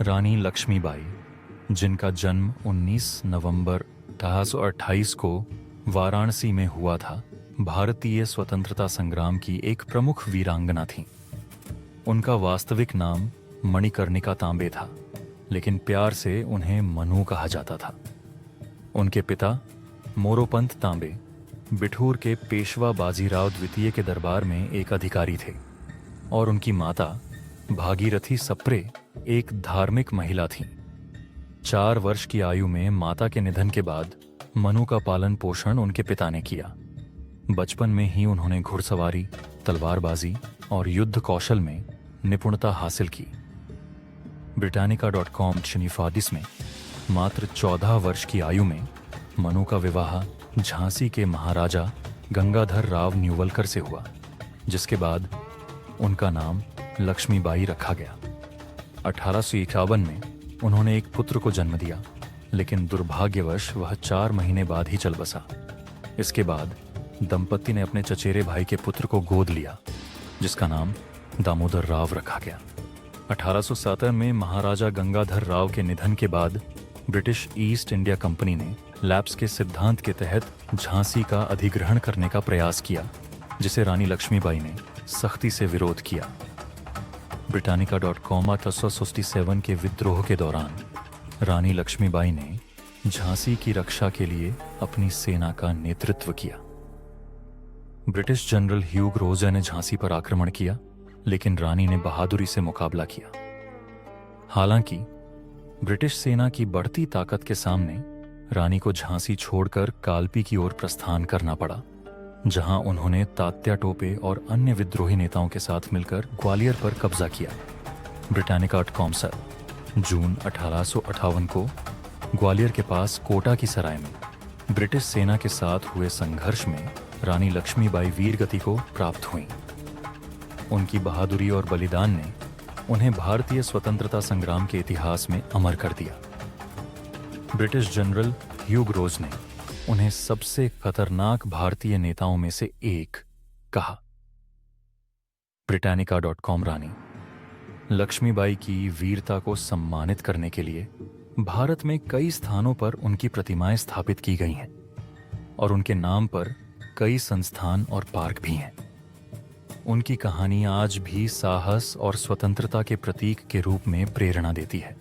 रानी लक्ष्मीबाई, जिनका जन्म 19 नवंबर 1828 को वाराणसी में हुआ था, भारतीय स्वतंत्रता संग्राम की एक प्रमुख वीरांगना थीं। उनका वास्तविक नाम मणिकर्णिका तांबे था, लेकिन प्यार से उन्हें मनु कहा जाता था। उनके पिता मोरोपंत तांबे बिठूर के पेशवा बाजीराव द्वितीय के दरबार में एक अधिकारी थे और उनकी माता भागीरथी सप्रे एक धार्मिक महिला थीं। 4 वर्ष की आयु में माता के निधन के बाद मनु का पालन पोषण उनके पिता ने किया। बचपन में ही उन्होंने घुड़सवारी, तलवारबाजी और युद्ध कौशल में निपुणता हासिल की। Britannica.com शनिफादिस में मात्र 14 वर्ष की आयु में मनु का विवाह झांसी के महाराजा गंगाधर राव न्यूवलकर से हुआ, जिसके बाद उनका नाम लक्ष्मीबाई रखा गया। 1851 में उन्होंने एक पुत्र को जन्म दिया, लेकिन दुर्भाग्यवश वह 4 महीने बाद ही चल बसा। इसके बाद दंपति ने अपने चचेरे भाई के पुत्र को गोद लिया, जिसका नाम दामोदर राव रखा गया। 1817 में महाराजा गंगाधर राव के निधन के बाद ब्रिटिश ईस्ट इंडिया कंपनी ने लैप्स के सिद्धांत के तहत झांसी का अधिग्रहण करने का प्रयास किया, जिसे रानी लक्ष्मीबाई ने सख्ती से विरोध किया। Britannica.com 1867 के विद्रोह के दौरान रानी लक्ष्मीबाई ने झांसी की रक्षा के लिए अपनी सेना का नेतृत्व किया। ब्रिटिश जनरल ह्यूग रोजे ने झांसी पर आक्रमण किया, लेकिन रानी ने बहादुरी से मुकाबला किया। हालांकि ब्रिटिश सेना की बढ़ती ताकत के सामने रानी को झांसी छोड़कर कालपी की ओर प्रस्थान करना पड़ा, जहां उन्होंने तात्या टोपे और अन्य विद्रोही नेताओं के साथ मिलकर ग्वालियर पर कब्जा किया। Britannica.com जून 1858 को ग्वालियर के पास कोटा की सराय में ब्रिटिश सेना के साथ हुए संघर्ष में रानी लक्ष्मीबाई वीरगति को प्राप्त हुईं। उनकी बहादुरी और बलिदान ने उन्हें भारतीय स्वतंत्रता संग्राम के इतिहास में अमर कर दिया। ब्रिटिश जनरल ह्यूग रोज ने उन्हें सबसे खतरनाक भारतीय नेताओं में से एक कहा। Britannica.com रानी लक्ष्मीबाई की वीरता को सम्मानित करने के लिए भारत में कई स्थानों पर उनकी प्रतिमाएं स्थापित की गई हैं और उनके नाम पर कई संस्थान और पार्क भी हैं। उनकी कहानी आज भी साहस और स्वतंत्रता के प्रतीक के रूप में प्रेरणा देती है।